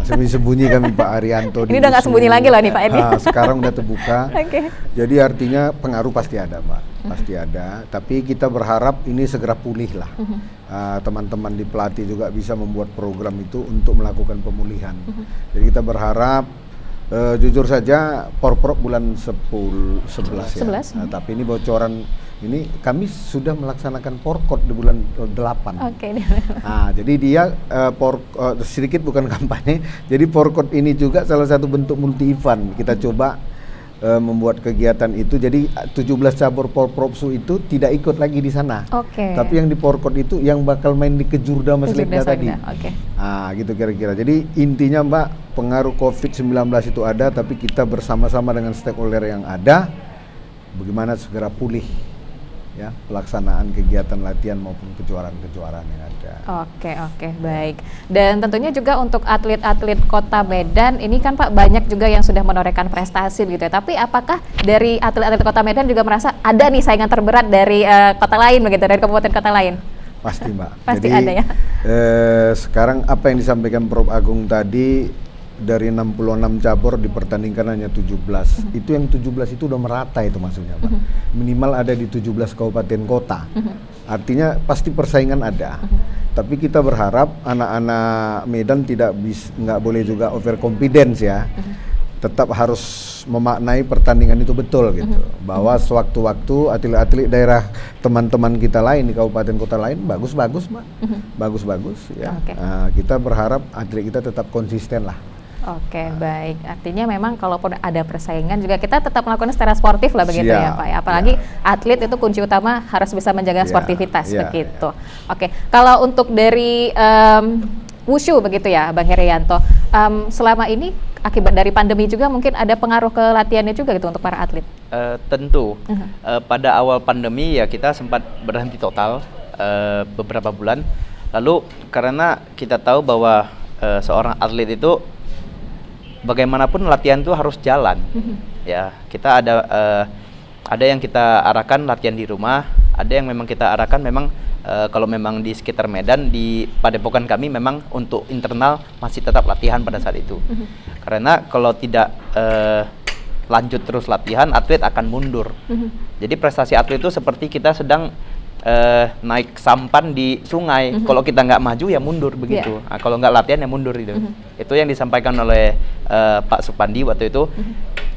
Sembunyi-sembunyi kami Pak Arianto. Ini udah nggak sembunyi lagi loh nih Pak Edi. Sekarang udah terbuka. Okay. Jadi artinya pengaruh pasti ada Pak, pasti ada. Tapi kita berharap ini segera pulih lah. Teman-teman di pelatih juga bisa membuat program itu untuk melakukan pemulihan. Jadi kita berharap jujur saja Porprov bulan 11 ya. 11. Nah, tapi ini bocoran ini kami sudah melaksanakan Porkot di bulan 8. Oke. Nah, jadi dia sedikit bukan kampanye. Jadi Porkot ini juga salah satu bentuk multi event. Kita coba membuat kegiatan itu. Jadi 17 cabur Porprovsu itu tidak ikut lagi di sana. Oke. Tapi yang di Porkot itu yang bakal main di Kejurda Maslekda tadi. Oke. Ah, gitu kira-kira. Jadi intinya Mbak, pengaruh COVID-19 itu ada, tapi kita bersama-sama dengan stakeholder yang ada, bagaimana segera pulih ya pelaksanaan kegiatan latihan maupun kejuaraan-kejuaraan yang ada. Oke, baik. Dan tentunya juga untuk atlet-atlet Kota Medan ini kan Pak banyak juga yang sudah menorehkan prestasi gitu ya. Tapi apakah dari atlet-atlet Kota Medan juga merasa ada nih saingan terberat dari kota lain begitu, dari kabupaten kota lain? Pasti Mbak. Pasti jadi, ada ya. Sekarang apa yang disampaikan Prof Agung tadi, dari 66 cabur dipertandingkan hanya 17. Itu yang 17 itu udah merata itu maksudnya Pak. Minimal ada di 17 kabupaten kota. Artinya pasti persaingan ada. Tapi kita berharap anak-anak Medan nggak boleh juga overconfidence ya. Tetap harus memaknai pertandingan itu betul gitu. Bahwa sewaktu-waktu atlet-atlet daerah teman-teman kita lain di kabupaten kota lain bagus-bagus Mbak. Bagus-bagus ya. Kita berharap atlet kita tetap konsisten lah. Oke, baik. Artinya memang kalaupun ada persaingan juga kita tetap melakukan secara sportif lah begitu ya Pak. Apalagi atlet itu kunci utama harus bisa menjaga sportivitas begitu. Oke, kalau untuk dari wushu begitu ya Bang Herianto, selama ini akibat dari pandemi juga mungkin ada pengaruh ke latihannya juga gitu untuk para atlet? Tentu. Pada awal pandemi ya kita sempat berhenti total beberapa bulan. Lalu karena kita tahu bahwa seorang atlet itu bagaimanapun latihan itu harus jalan. Ya, kita ada yang kita arahkan latihan di rumah, ada yang memang kita arahkan memang kalau memang di sekitar Medan, di Padepokan kami memang untuk internal masih tetap latihan pada saat itu. Karena kalau tidak lanjut terus latihan, atlet akan mundur. Jadi prestasi atlet itu seperti kita sedang naik sampan di sungai. Kalau kita nggak maju ya mundur begitu. Nah, kalau nggak latihan ya mundur gitu. Itu yang disampaikan oleh Pak Supandi waktu itu.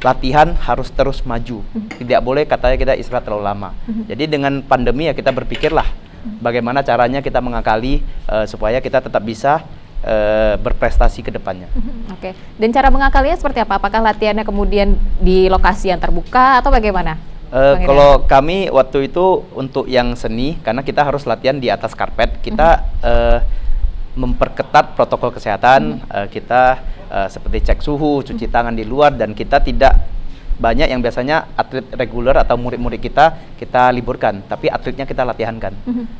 Latihan harus terus maju. Tidak boleh katanya kita istirahat terlalu lama. Jadi dengan pandemi ya kita berpikirlah bagaimana caranya kita mengakali supaya kita tetap bisa berprestasi ke depannya. Oke. Dan cara mengakalinya seperti apa? Apakah latihannya kemudian di lokasi yang terbuka atau bagaimana? Kalau kami waktu itu untuk yang seni, karena kita harus latihan di atas karpet, kita memperketat protokol kesehatan, kita seperti cek suhu, cuci tangan di luar, dan kita tidak banyak yang biasanya atlet reguler atau murid-murid kita liburkan, tapi atletnya kita latihankan.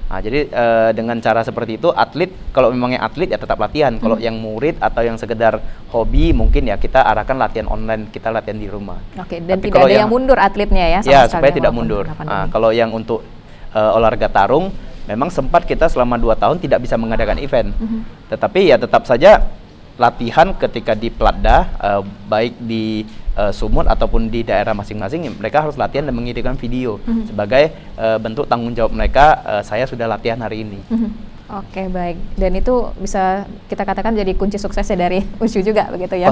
Nah, jadi dengan cara seperti itu atlet, kalau memangnya atlet ya tetap latihan. Kalau yang murid atau yang sekedar hobi mungkin ya kita arahkan latihan online, kita latihan di rumah. Oke, dan tapi tidak ada yang mundur atletnya ya? Ya, supaya tidak mundur. Nah, kalau yang untuk olahraga tarung, memang sempat kita selama 2 tahun tidak bisa mengadakan event. Tetapi ya tetap saja latihan ketika di Platda, baik di Sumut ataupun di daerah masing-masing, mereka harus latihan dan mengirimkan video sebagai bentuk tanggung jawab mereka, saya sudah latihan hari ini. Oke, baik. Dan itu bisa kita katakan jadi kunci suksesnya dari wushu juga begitu ya?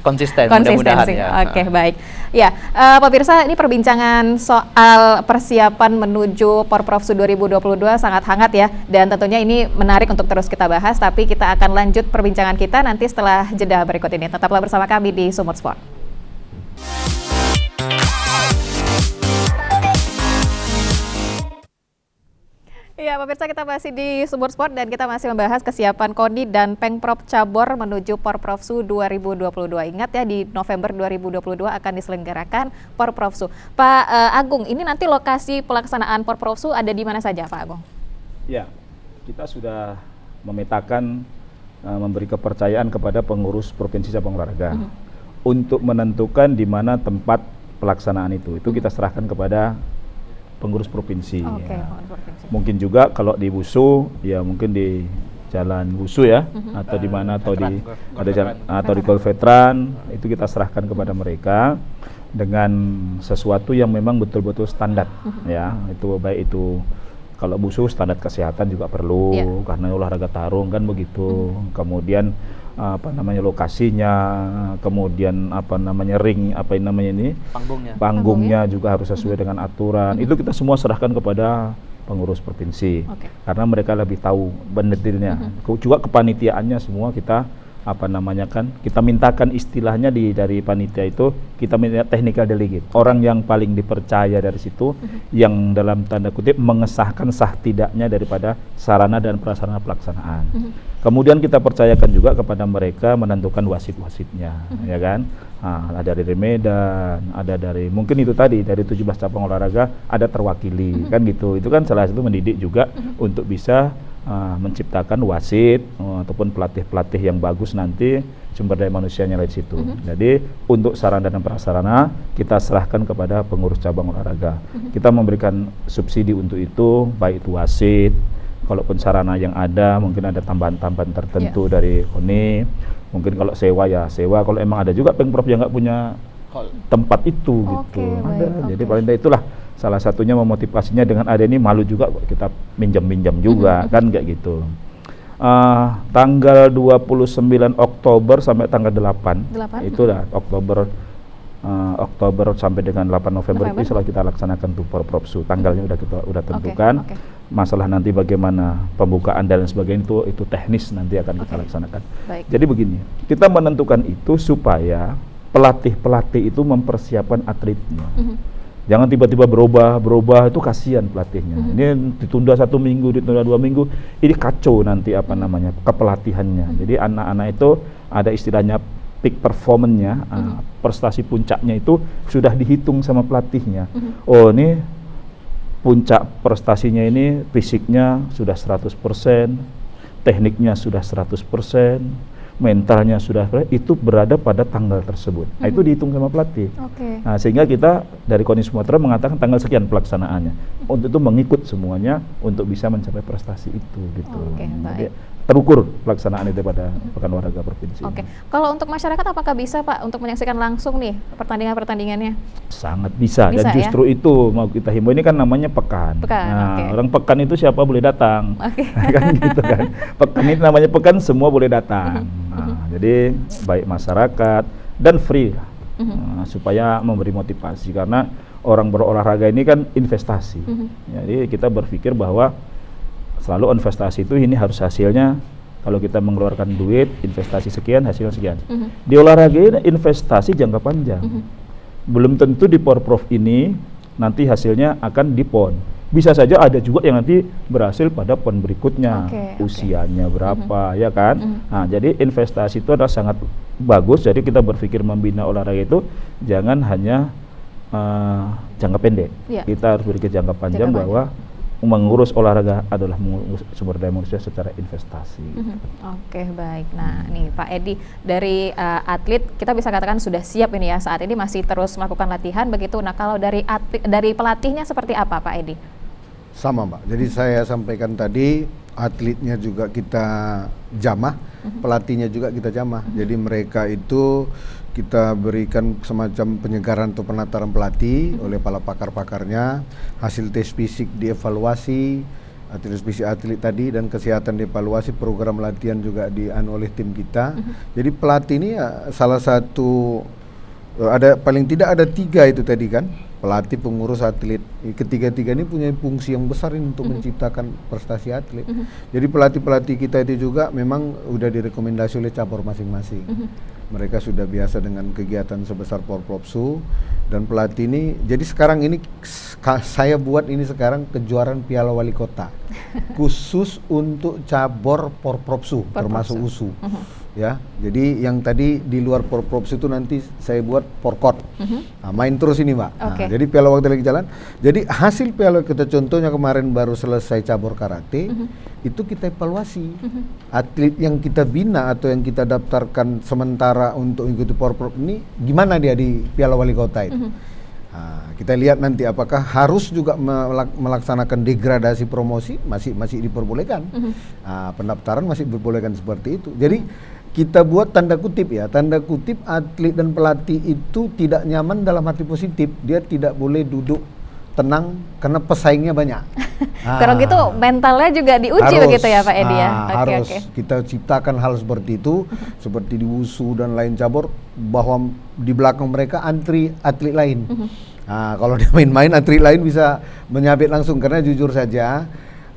Konsisten, mudah-mudahan ya. Oke, baik. Ya, pemirsa, ini perbincangan soal persiapan menuju Porprov 2022 sangat hangat ya, dan tentunya ini menarik untuk terus kita bahas, tapi kita akan lanjut perbincangan kita nanti setelah jeda berikut ini. Tetaplah bersama kami di Sumut Sport. Ya, pemirsa, kita masih di Sumut Sport dan kita masih membahas kesiapan KONI dan Pengprov Cabor menuju Porprovsu 2022. Ingat ya, di November 2022 akan diselenggarakan Porprovsu. Pak Agung, ini nanti lokasi pelaksanaan Porprovsu ada di mana saja, Pak Agung? Ya, kita sudah memetakan, memberi kepercayaan kepada pengurus Provinsi Cabang Olahraga untuk menentukan di mana tempat pelaksanaan itu. Itu kita serahkan kepada pengurus provinsi. Oke, Ya. pengurus provinsi. Mungkin juga kalau di Wusu ya mungkin di Jalan Wusu ya, atau di mana, atau di ada jalan, atau di Gol Veteran, itu kita serahkan kepada mereka dengan sesuatu yang memang betul-betul standar ya. Itu baik itu kalau Wusu standar kesehatan juga perlu karena olahraga tarung kan begitu. Kemudian apa namanya lokasinya, kemudian apa namanya ring, apa yang namanya ini panggungnya juga harus sesuai dengan aturan. Itu kita semua serahkan kepada pengurus provinsi, karena mereka lebih tahu detailnya. Juga kepanitiaannya semua kita apa namanya kan kita mintakan istilahnya dari panitia itu kita minta technical delegate, orang yang paling dipercaya dari situ, yang dalam tanda kutip mengesahkan sah tidaknya daripada sarana dan prasarana pelaksanaan. Kemudian kita percayakan juga kepada mereka menentukan wasit-wasitnya, ya kan? Ada dari Medan, ada dari mungkin itu tadi dari 17 cabang olahraga ada terwakili, kan gitu. Itu kan salah satu mendidik juga untuk bisa menciptakan wasit ataupun pelatih-pelatih yang bagus nanti, sumber daya manusianya dari situ. Jadi untuk sarana dan prasarana kita serahkan kepada pengurus cabang olahraga. Kita memberikan subsidi untuk itu, baik itu wasit, kalaupun sarana yang ada mungkin ada tambahan-tambahan tertentu dari KONI. Mungkin kalau sewa ya sewa, kalau emang ada juga Pemprov yang nggak punya tempat itu gitu. Ada. Jadi paling tidak itulah salah satunya memotivasinya dengan ada ini, malu juga kita minjam-minjam juga kan kayak gitu. Tanggal 29 Oktober sampai tanggal 8 itu dah Oktober sampai dengan 8 November itu setelah kita laksanakan tuh Porpropsu, tanggalnya udah tentukan. Masalah nanti bagaimana pembukaan dan sebagainya itu teknis nanti akan kita laksanakan. Jadi begini, kita menentukan itu supaya pelatih-pelatih itu mempersiapkan atletnya. Jangan tiba-tiba berubah itu kasihan pelatihnya. Ini ditunda 1 minggu, ditunda 2 minggu, ini kacau nanti apa namanya kepelatihannya. Jadi anak-anak itu ada istilahnya peak performance-nya, prestasi puncaknya itu sudah dihitung sama pelatihnya. Oh ini puncak prestasinya ini fisiknya sudah 100%, tekniknya sudah 100%, mentalnya sudah, itu berada pada tanggal tersebut. Nah, itu dihitung sama pelatih. Nah, sehingga kita dari KONI Sumatera mengatakan tanggal sekian pelaksanaannya. Untuk itu mengikut semuanya untuk bisa mencapai prestasi itu gitu. Jadi, terukur pelaksanaan itu pada Pekan Olahraga Provinsi. Kalau untuk masyarakat apakah bisa Pak untuk menyaksikan langsung nih pertandingan-pertandingannya? Sangat bisa dan justru itu mau kita himbau, ini kan namanya pekan. Nah, orang pekan itu siapa boleh datang. Kan gitu kan. Pekan itu namanya pekan, semua boleh datang. Nah, jadi baik masyarakat dan free supaya memberi motivasi, karena orang berolahraga ini kan investasi. Jadi kita berpikir bahwa selalu investasi itu ini harus hasilnya, kalau kita mengeluarkan duit investasi sekian hasilnya sekian. Di olahraga ini investasi jangka panjang. Belum tentu di Porprov ini nanti hasilnya akan di PON. Bisa saja ada juga yang nanti berhasil pada PON berikutnya, usianya berapa, ya kan? Nah, jadi investasi itu adalah sangat bagus. Jadi kita berpikir membina olahraga itu jangan hanya jangka pendek. Kita harus berpikir jangka panjang bahwa mengurus olahraga adalah mengurus sumber daya manusia secara investasi. Baik. Nah, nih Pak Edi, dari atlet kita bisa katakan sudah siap ini ya, saat ini masih terus melakukan latihan begitu. Nah, kalau dari pelatihnya seperti apa Pak Edi? Sama Mbak, jadi saya sampaikan tadi, atletnya juga kita jamah, pelatihnya juga kita jamah. Jadi mereka itu kita berikan semacam penyegaran atau penataran pelatih oleh para pakar-pakarnya, hasil tes fisik dievaluasi, tes fisik atlet tadi dan kesehatan dievaluasi, program latihan juga oleh tim kita. Jadi pelatih ini ya salah satu, ada paling tidak ada 3 itu tadi kan, pelatih, pengurus, atlet. Ketiga-tiga ini punya fungsi yang besar ini untuk menciptakan prestasi atlet. Jadi pelatih-pelatih kita itu juga memang udah direkomendasi oleh cabur masing-masing. Mereka sudah biasa dengan kegiatan sebesar Porpropsu, dan pelatih ini, jadi sekarang ini saya buat ini sekarang kejuaraan Piala Wali Kota khusus untuk cabur Porpropsu termasuk USU. Ya, jadi yang tadi di luar Porpropsu itu nanti saya buat Porkot. Nah, main terus ini Mbak. Nah, jadi Piala waktu lagi jalan. Jadi hasil Piala kita contohnya kemarin baru selesai cabur karate, itu kita evaluasi. Atlet yang kita bina atau yang kita daftarkan sementara untuk ikuti Porprov ini gimana dia di Piala Wali Kota itu. Kita lihat nanti apakah harus juga melaksanakan degradasi promosi, masih diperbolehkan. Pendaftaran masih diperbolehkan seperti itu. Jadi kita buat tanda kutip atlet dan pelatih itu tidak nyaman dalam arti positif. Dia tidak boleh duduk tenang karena pesaingnya banyak. Kalau gitu mentalnya juga diuji begitu ya Pak Edi ya? Harus kita ciptakan hal seperti itu, seperti di wusu dan lain cabur, bahwa di belakang mereka antri atlet lain. Kalau dia main-main, atlet lain bisa menyabet langsung, karena jujur saja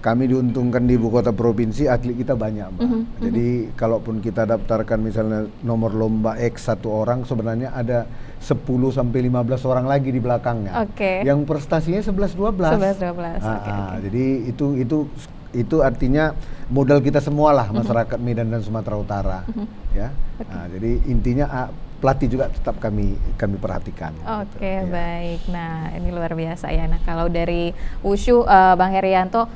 kami diuntungkan di ibu kota provinsi, atlet kita banyak, Mbak. Jadi kalaupun kita daftarkan misalnya nomor lomba X 1 orang, sebenarnya ada 10 sampai 15 orang lagi di belakangnya. Yang prestasinya 11-12. Jadi itu artinya modal kita semua lah, masyarakat Medan dan Sumatera Utara. Ya. Jadi intinya pelatih juga tetap kami perhatikan. Baik. Nah, ini luar biasa ya. Nah, kalau dari Wushu, Bang Herianto,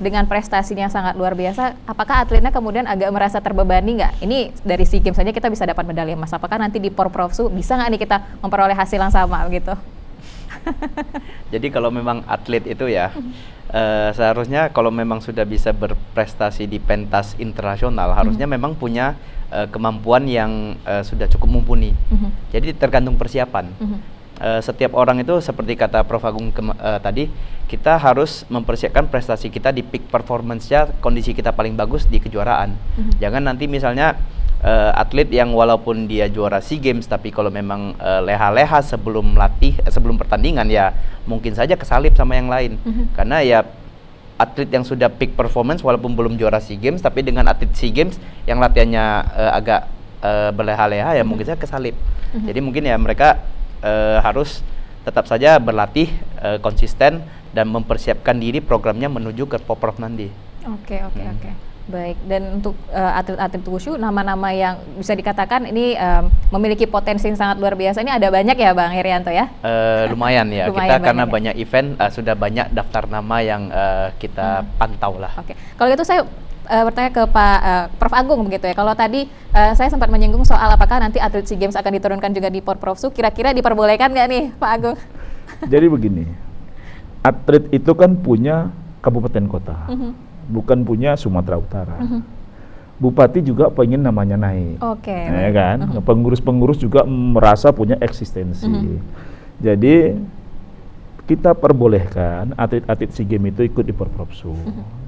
dengan prestasinya sangat luar biasa, apakah atletnya kemudian agak merasa terbebani nggak? Ini dari SEA Games saja kita bisa dapat medali emas. Apakah nanti di Porprofsu bisa nggak nih kita memperoleh hasil yang sama begitu? Jadi kalau memang atlet itu ya, seharusnya kalau memang sudah bisa berprestasi di pentas internasional, harusnya memang punya kemampuan yang sudah cukup mumpuni. Jadi tergantung persiapan. Setiap orang itu seperti kata Prof Agung tadi, kita harus mempersiapkan prestasi kita di peak performance-nya, kondisi kita paling bagus di kejuaraan. Jangan nanti misalnya atlet yang walaupun dia juara SEA Games, tapi kalau memang leha-leha sebelum sebelum pertandingan, ya mungkin saja kesalip sama yang lain. Karena ya atlet yang sudah peak performance walaupun belum juara SEA Games, tapi dengan atlet SEA Games yang latihannya agak berleha-leha, ya mungkin saja kesalip. Jadi mungkin ya mereka harus tetap saja berlatih konsisten dan mempersiapkan diri programnya menuju ke Porprov nanti. Oke. Baik, dan untuk atlet-atlet Wushu, nama-nama yang bisa dikatakan ini memiliki potensi yang sangat luar biasa, ini ada banyak ya Bang Herianto ya? Lumayan ya, kita karena banyak event, sudah banyak daftar nama yang kita pantau lah. Kalau gitu saya bertanya ke Pak Prof Agung begitu ya, kalau tadi saya sempat menyinggung soal apakah nanti atlet SEA Games akan diturunkan juga di Porprofsu, kira-kira diperbolehkan nggak nih Pak Agung? Jadi begini, atlet itu kan punya kabupaten kota. Bukan punya Sumatera Utara. Bupati juga pengen namanya naik, ya kan? Pengurus-pengurus juga merasa punya eksistensi. Jadi kita perbolehkan atlet-atlet SEA Games itu ikut di Porprofsu.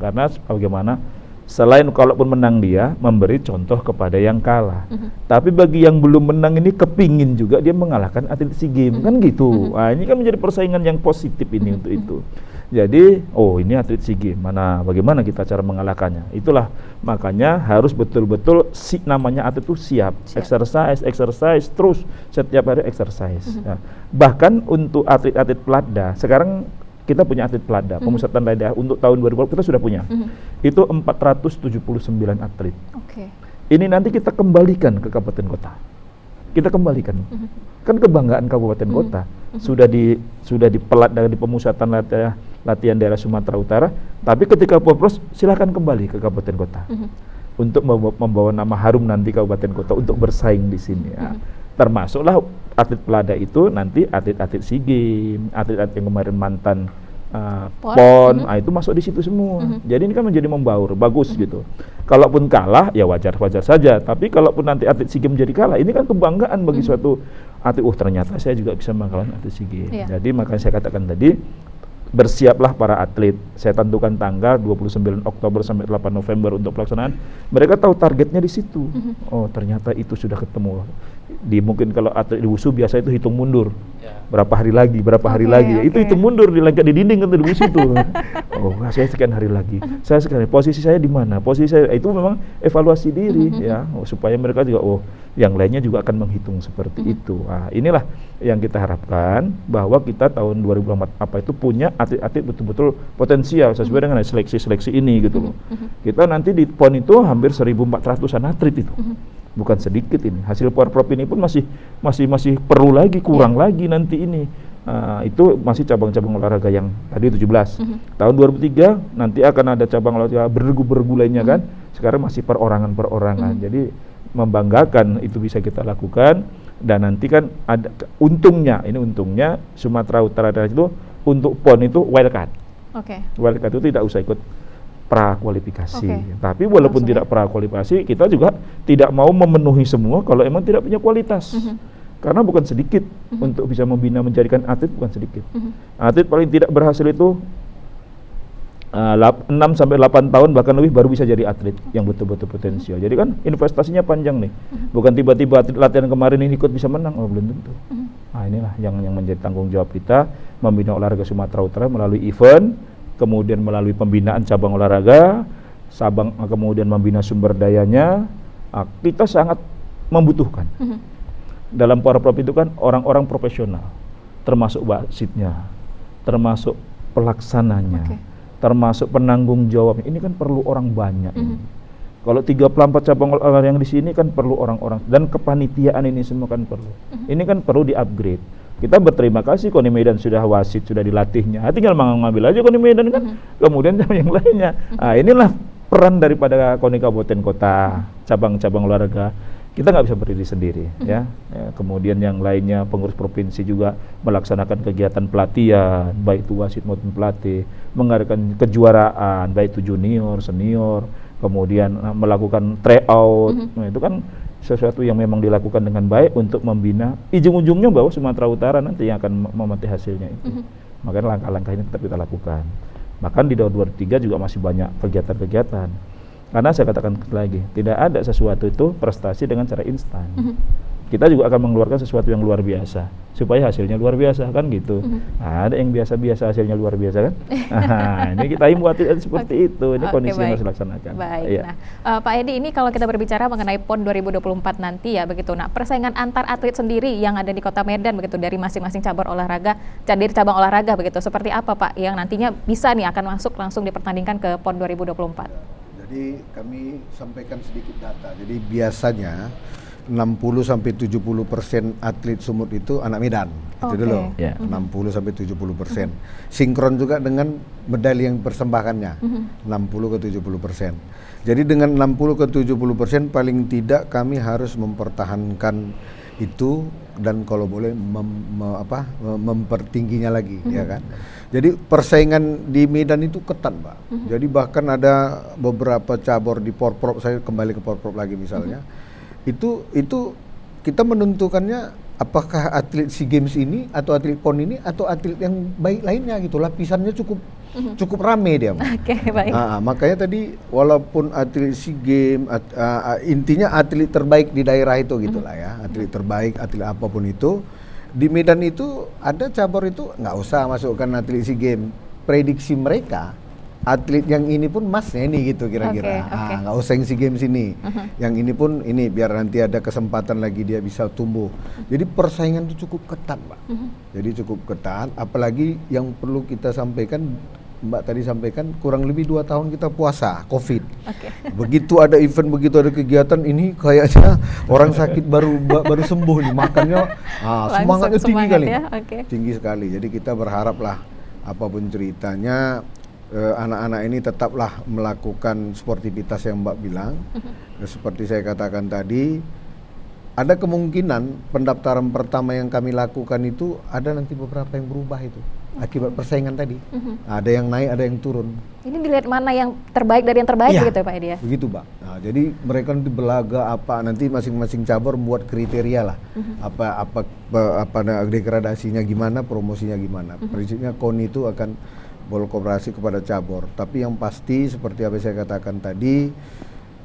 Karena bagaimana? Selain kalaupun menang dia, memberi contoh kepada yang kalah. Tapi bagi yang belum menang ini kepingin juga dia mengalahkan atlet SEA Games, kan gitu. Nah, ini kan menjadi persaingan yang positif ini untuk itu. Jadi, ini atlet SEA Games, bagaimana kita cara mengalahkannya? Itulah makanya harus betul-betul namanya atlet itu siap. Exercise terus setiap hari exercise. Nah, bahkan untuk atlet-atlet pelatda, sekarang kita punya atlet pelatda, pemusatan daerah untuk tahun 2020 kita sudah punya. Itu 479 atlet. Ini nanti kita kembalikan ke kabupaten kota. Kita kembalikan. Kan kebanggaan kabupaten kota. Sudah di pelatda, di pemusatan latihan daerah Sumatera Utara, tapi ketika Porprov silakan kembali ke kabupaten kota. Untuk membawa nama harum nanti kabupaten kota untuk bersaing di sini ya. Termasuklah atlet pelada itu nanti atlet-atlet SEA Games, atlet-atlet yang kemarin mantan PON, itu masuk di situ semua. Jadi ini kan menjadi membaur, bagus gitu. Kalaupun kalah ya wajar-wajar saja, tapi kalaupun nanti atlet SEA Games jadi kalah, ini kan kebanggaan bagi suatu atlet, ternyata saya juga bisa mengalahkan atlet SEA Games. Jadi makanya saya katakan tadi, bersiaplah para atlet. Saya tentukan tanggal 29 Oktober sampai 8 November untuk pelaksanaan. Mereka tahu targetnya di situ. Ternyata itu sudah ketemu. Mungkin kalau atlet di wusu biasa itu hitung mundur. Berapa hari lagi. Itu hitung mundur di dinding kan di wusu itu. Saya sekian hari lagi. Saya sekian. Posisi saya di mana? Posisi saya itu memang evaluasi diri ya, supaya mereka juga yang lainnya juga akan menghitung seperti itu. Inilah yang kita harapkan, bahwa kita tahun 2024 itu punya atlet-atlet betul-betul potensial sesuai dengan seleksi ini gitu loh. Kita nanti di PON itu hampir 1.400-an atlet itu. Bukan sedikit ini. Hasil Porprov ini pun masih perlu lagi, kurang lagi nanti ini. Itu masih cabang-cabang olahraga yang tadi 17. Tahun 2003 nanti akan ada cabang olahraga bergu lainnya kan. Sekarang masih perorangan. Jadi membanggakan itu bisa kita lakukan. Dan nanti kan ada untungnya Sumatera Utara itu untuk PON itu wildcard. Oke. Wildcard itu tidak usah ikut prakualifikasi. Oke. Tapi walaupun Langsung tidak prakualifikasi, kita juga tidak mau memenuhi semua kalau emang tidak punya kualitas. Karena bukan sedikit untuk bisa membina menjadikan atlet, bukan sedikit. Atlet paling tidak berhasil itu 6 sampai 8 tahun bahkan lebih baru bisa jadi atlet yang betul-betul potensial. Jadi kan investasinya panjang nih. Bukan tiba-tiba atlet latihan kemarin ini ikut bisa menang, belum tentu. Nah, inilah yang menjadi tanggung jawab kita membina olahraga Sumatera Utara melalui event, kemudian melalui pembinaan cabang olahraga, kemudian membina sumber dayanya. Kita sangat membutuhkan. Dalam Porprov itu kan orang-orang profesional, termasuk wasitnya, termasuk pelaksananya, termasuk penanggung jawabnya. Ini kan perlu orang banyak. Kalau 34 cabang olahraga yang di sini kan perlu orang-orang, dan kepanitiaan ini semua kan perlu. Ini kan perlu di-upgrade. Kita berterima kasih KONI Medan sudah wasit, sudah dilatihnya. Tinggal mengambil aja KONI Medan kan. Kemudian yang lainnya. Inilah peran daripada KONI Kabupaten Kota, cabang-cabang olahraga. Kita nggak bisa berdiri sendiri, ya. Kemudian yang lainnya pengurus provinsi juga melaksanakan kegiatan pelatihan, baik itu wasit maupun pelatih, mengadakan kejuaraan, baik itu junior, senior, kemudian melakukan tryout. Nah, itu kan sesuatu yang memang dilakukan dengan baik untuk membina ujung-ujungnya bahwa Sumatera Utara nanti yang akan memetik hasilnya itu. Makanya langkah-langkah ini tetap kita lakukan. Bahkan di tahun 2023 juga masih banyak kegiatan-kegiatan. Karena saya katakan lagi, tidak ada sesuatu itu prestasi dengan cara instan. Kita juga akan mengeluarkan sesuatu yang luar biasa supaya hasilnya luar biasa kan gitu. Ada yang biasa-biasa hasilnya luar biasa kan. Ini kita himbau atlet seperti itu. Ini kondisi yang harus dilaksanakan. Baik. Nah, Pak Edi, ini kalau kita berbicara mengenai PON 2024 nanti ya begitu. Nah, persaingan antar atlet sendiri yang ada di Kota Medan begitu dari masing-masing cabang olahraga begitu. Seperti apa Pak yang nantinya bisa nih akan masuk langsung dipertandingkan ke PON 2024? Jadi kami sampaikan sedikit data. Jadi biasanya 60-70% atlet Sumut itu anak Medan. Itu dulu. 60-70%. Sinkron juga dengan medali yang persembahkannya. 60-70%. Jadi dengan 60-70% paling tidak kami harus mempertahankan itu, dan kalau boleh mempertingginya lagi, ya kan. Jadi persaingan di Medan itu ketat, Pak. Jadi bahkan ada beberapa cabur di Porprov, saya kembali ke Porprov lagi misalnya. Itu kita menentukannya apakah atlet SEA Games ini atau atlet PON ini atau atlet yang baik lainnya gitu. Lapisannya cukup rame dia. Baik. Makanya tadi walaupun atlet SEA Games intinya atlet terbaik di daerah itu gitulah ya. Atlet terbaik, atlet apapun itu. Di Medan itu ada cabur itu nggak usah masukkan atlet SEA Games. Prediksi mereka atlet yang ini pun emasnya ini gitu kira-kira. Nggak usah yang SEA Games ini. Yang ini pun ini biar nanti ada kesempatan lagi dia bisa tumbuh. Jadi persaingan itu cukup ketat, Pak. Jadi cukup ketat, apalagi yang perlu kita sampaikan, Mbak tadi sampaikan kurang lebih 2 tahun kita puasa COVID. Begitu ada event, begitu ada kegiatan ini kayaknya orang sakit baru sembuh nih, makannya semangatnya tinggi kali. Ya? Tinggi sekali. Jadi kita berharaplah apapun ceritanya anak-anak ini tetaplah melakukan sportivitas yang Mbak bilang. Seperti saya katakan tadi, ada kemungkinan pendaftaran pertama yang kami lakukan itu ada nanti beberapa yang berubah itu akibat persaingan tadi. Ada yang naik, ada yang turun. Ini dilihat mana yang terbaik dari yang terbaik gitu ya Pak Edi ya? Begitu Pak. Nah, jadi mereka nanti belaga nanti masing-masing cabur buat kriteria lah. Apa degradasinya gimana, promosinya gimana. Prinsipnya KONI itu akan berkooperasi kepada cabur. Tapi yang pasti seperti apa saya katakan tadi,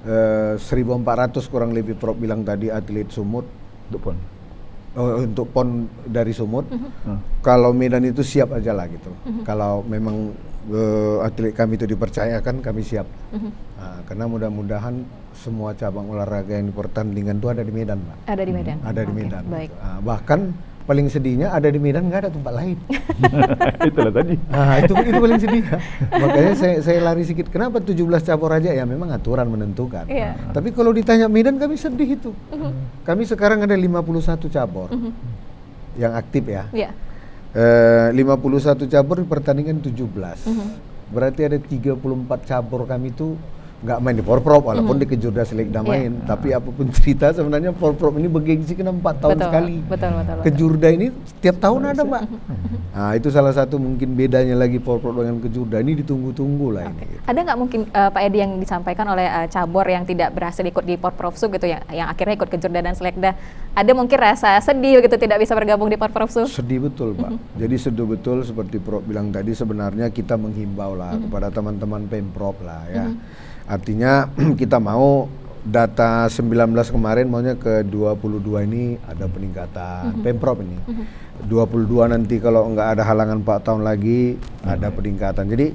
1.400 kurang lebih Prof bilang tadi atlet Sumut untuk PON dari Sumut. Kalau Medan itu siap aja lah gitu. Kalau memang atlet kami itu dipercayakan, kami siap. Karena mudah-mudahan semua cabang olahraga yang dipertandingkan itu ada di Medan, Pak. Ada di Medan. Ada di Medan. Baik. Bahkan paling sedihnya ada di Medan, nggak ada tempat lain. Itulah tadi. Itu paling sedih. Makanya saya lari sedikit. Kenapa 17 cabur aja? Ya memang aturan menentukan. Tapi kalau ditanya Medan, kami sedih itu. Kami sekarang ada 51 cabur yang aktif ya. 51 cabur di pertandingan 17. Berarti ada 34 cabur kami itu nggak main di Porprov, walaupun di Kejurda Selekda main. Tapi apapun cerita sebenarnya Porprov ini bergengsi kena 4 tahun sekali. Betul. Kejurda ini setiap tahun ada, Mbak. Nah, itu salah satu mungkin bedanya lagi Porprov dengan Kejurda, ini ditunggu-tunggu lah ini. Ada nggak mungkin Pak Edi yang disampaikan oleh cabur yang tidak berhasil ikut di Porprovsu gitu, yang akhirnya ikut Kejurda dan Selekda, ada mungkin rasa sedih gitu tidak bisa bergabung di Porprovsu? Sedih betul, Pak. Jadi sedih betul seperti Prof bilang tadi, sebenarnya kita menghimbau lah kepada teman-teman Pemprov lah ya. Artinya kita mau data 19 kemarin maunya ke 22 ini ada peningkatan Pemprov ini. 22 nanti kalau nggak ada halangan 4 tahun lagi ada peningkatan. Jadi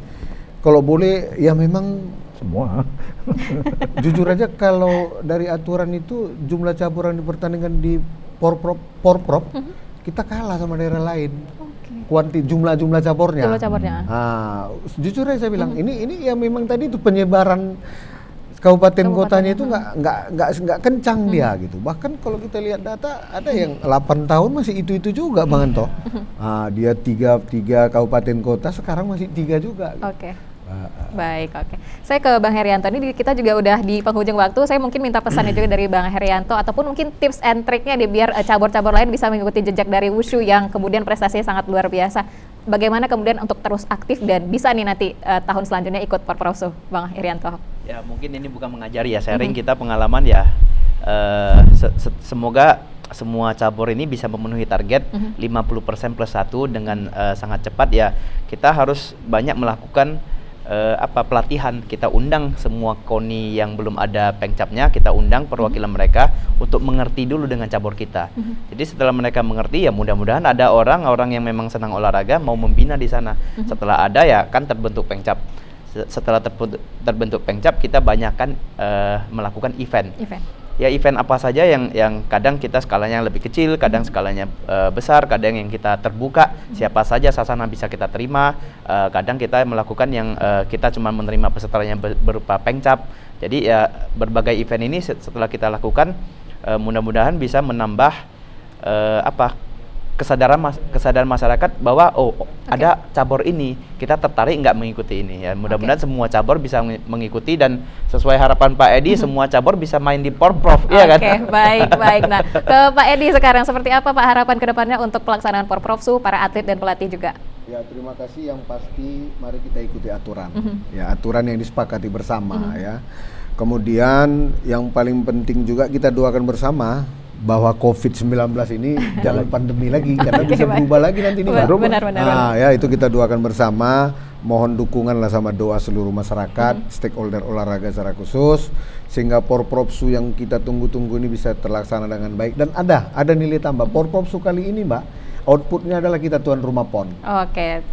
kalau boleh ya memang Semua. jujur aja kalau dari aturan itu jumlah cabur yang dipertandingkan di Porprov kita kalah sama daerah lain. Jumlah cabornya. Nah, jujur aja saya bilang ini ya memang tadi itu penyebaran kabupaten kotanya itu nggak kencang dia gitu. Bahkan kalau kita lihat data ada yang 8 tahun masih itu juga Bang Anto. Dia tiga kabupaten kota sekarang masih 3 juga. Oke. Baik, oke. Saya ke Bang Herianto, ini kita juga udah di penghujung waktu. Saya mungkin minta pesannya juga dari Bang Herianto, ataupun mungkin tips and triknya biar cabur-cabur lain bisa mengikuti jejak dari Wushu yang kemudian prestasinya sangat luar biasa. Bagaimana kemudian untuk terus aktif dan bisa nih nanti tahun selanjutnya ikut Porprovsu, Bang Herianto? Ya mungkin ini bukan mengajari ya, sharing kita pengalaman ya. Semoga semua cabur ini bisa memenuhi target 50% plus 1 dengan sangat cepat ya. Kita harus banyak melakukan pelatihan. Kita undang semua KONI yang belum ada pengcapnya, kita undang perwakilan mereka untuk mengerti dulu dengan cabur kita. Jadi setelah mereka mengerti ya mudah-mudahan ada orang yang memang senang olahraga mau membina di sana. Setelah ada ya kan terbentuk pengcap. Setelah terbentuk pengcap kita banyakkan melakukan event. Ya event apa saja yang kadang kita skalanya lebih kecil, kadang skalanya besar, kadang yang kita terbuka, siapa saja sasana bisa kita terima, kadang kita melakukan yang kita cuma menerima pesertanya berupa pengcap. Jadi ya berbagai event ini setelah kita lakukan mudah-mudahan bisa menambah kesadaran masyarakat bahwa ada cabur ini, kita tertarik nggak mengikuti ini ya. Mudah-mudahan semua cabur bisa mengikuti dan sesuai harapan Pak Edi semua cabur bisa main di Porprov, ya kan? Oke, baik. Nah, ke Pak Edi sekarang seperti apa Pak harapan kedepannya untuk pelaksanaan Porprovsu, para atlet dan pelatih juga? Ya terima kasih, yang pasti mari kita ikuti aturan, ya aturan yang disepakati bersama ya. Kemudian yang paling penting juga kita doakan bersama bahwa COVID-19 ini jangan pandemi lagi karena bisa berubah lagi nanti ini. Benar. Ya itu kita doakan bersama, mohon dukungan lah sama doa seluruh masyarakat, stakeholder olahraga secara khusus, sehingga Porprovsu yang kita tunggu-tunggu ini bisa terlaksana dengan baik dan ada nilai tambah. Porprovsu kali ini Mbak, outputnya adalah kita tuan rumah PON. Oke,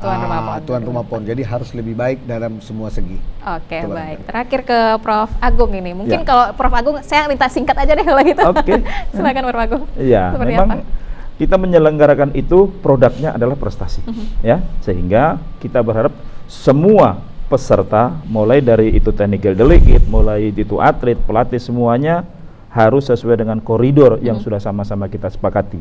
tuan rumah PON. Jadi harus lebih baik dalam semua segi. Oke, baik. Terakhir ke Prof Agung ini. Mungkin kalau Prof Agung saya minta singkat aja deh kalau gitu. Oke. Silakan Prof Agung. Iya, memang kita menyelenggarakan itu produknya adalah prestasi. Ya, sehingga kita berharap semua peserta mulai dari itu technical delegate, mulai itu atlet, pelatih semuanya harus sesuai dengan koridor yang sudah sama-sama kita sepakati.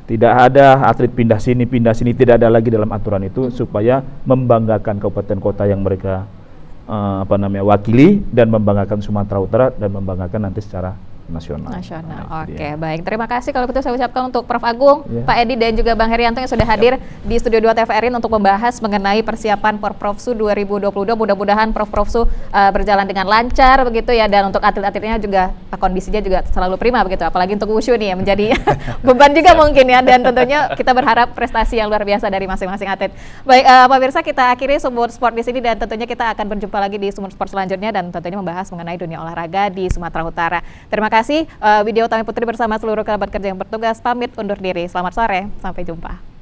Tidak ada atlet pindah sini, tidak ada lagi dalam aturan itu supaya membanggakan kabupaten kota yang mereka wakili dan membanggakan Sumatera Utara dan membanggakan nanti secara nasional. Oke, baik. Terima kasih kalau begitu saya ucapkan untuk Prof Agung, Pak Edi dan juga Bang Herianto yang sudah hadir di Studio 2 TVRI untuk membahas mengenai persiapan Porprovsu 2022. Mudah-mudahan Porprovsu berjalan dengan lancar begitu ya, dan untuk atlet-atletnya juga kondisinya juga selalu prima begitu. Apalagi untuk Wushu nih ya menjadi beban juga mungkin ya, dan tentunya kita berharap prestasi yang luar biasa dari masing-masing atlet. Baik, pemirsa, kita akhiri Sumut Sport di sini dan tentunya kita akan berjumpa lagi di Sumut Sport selanjutnya dan tentunya membahas mengenai dunia olahraga di Sumatera Utara. Terima kasih. Widya Utami Putri bersama seluruh kerabat kerja yang bertugas pamit undur diri. Selamat sore, sampai jumpa.